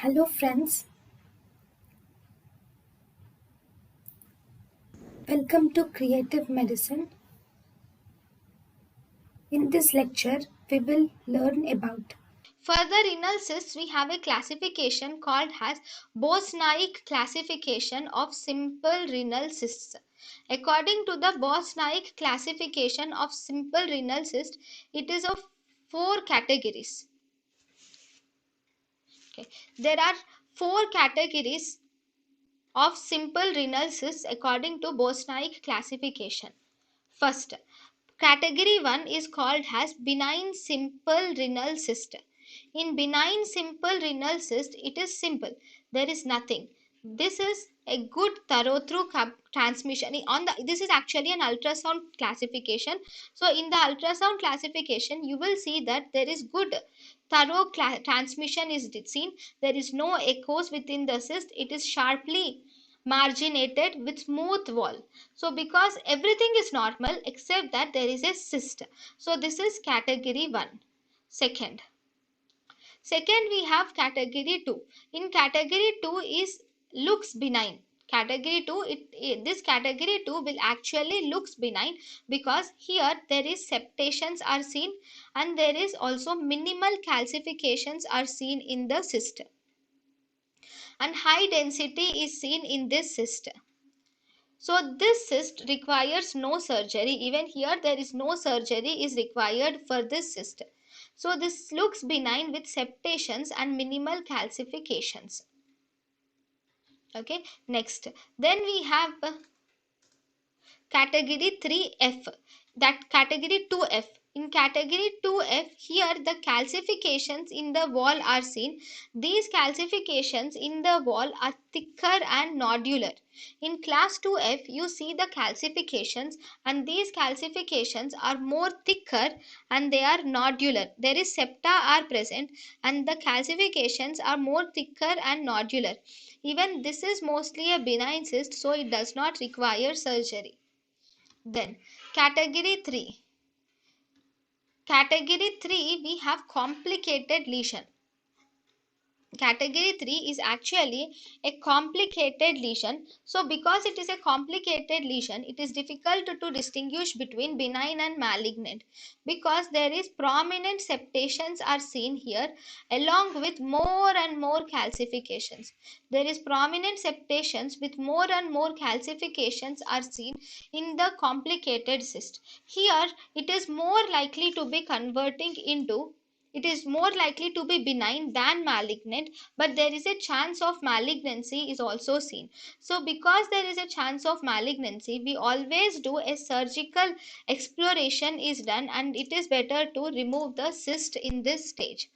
Hello friends, welcome to Creative Medicine. In this lecture, we will learn about For the renal cysts, we have a classification called as Bosnaik classification of simple renal cysts. According to the Bosnaik classification of simple renal cyst, it is of four categories. Okay. There are four categories of simple renal cysts according to Bosnaik classification. First, category 1 is called as benign simple renal cyst. In benign simple renal cyst, it is simple. There is nothing. This is a good thorough through transmission. This is actually an ultrasound classification. So in the ultrasound classification, you will see that there is good thorough transmission is seen. There is no echoes within the cyst. It is sharply marginated with smooth wall. So because everything is normal except that there is a cyst. So this is category 1. Second, we have category 2. In category 2 is looks benign. Category 2, this category 2 will actually looks benign because here there is septations are seen and there is also minimal calcifications are seen in the cyst. And high density is seen in this cyst. So this cyst requires no surgery. Even here there is no surgery is required for this cyst. So this looks benign with septations and minimal calcifications. Okay, next. Then we have category 3F, that category 2F. In category 2F, here the calcifications in the wall are seen. These calcifications in the wall are thicker and nodular. In class 2F, you see the calcifications and these calcifications are more thicker and they are nodular. There is septa are present and the calcifications are more thicker and nodular. Even this is mostly a benign cyst, so it does not require surgery. Then category 3. Category 3 we have complicated lesion. Category 3 is actually a complicated lesion. So because it is a complicated lesion, it is difficult to distinguish between benign and malignant because there is prominent septations are seen here along with more and more calcifications. There is prominent septations with more and more calcifications are seen in the complicated cyst. Here it is more likely to be converting into it is more likely to be benign than malignant, but there is a chance of malignancy is also seen. So because there is a chance of malignancy, we always do a surgical exploration is done and it is better to remove the cyst in this stage.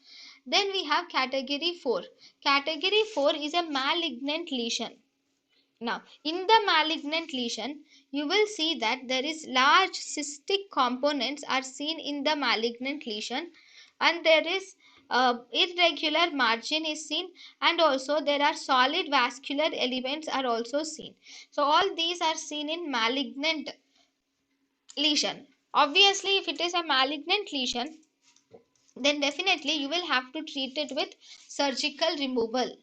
Then we have category 4. Category 4 is a malignant lesion. Now, in the malignant lesion, you will see that there is large cystic components are seen in the malignant lesion and there is irregular margin is seen and also there are solid vascular elements are also seen. So all these are seen in malignant lesion. Obviously, if it is a malignant lesion, then definitely you will have to treat it with surgical removal.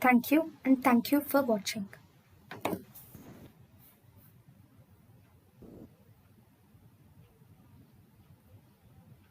thank you and thank you for watching.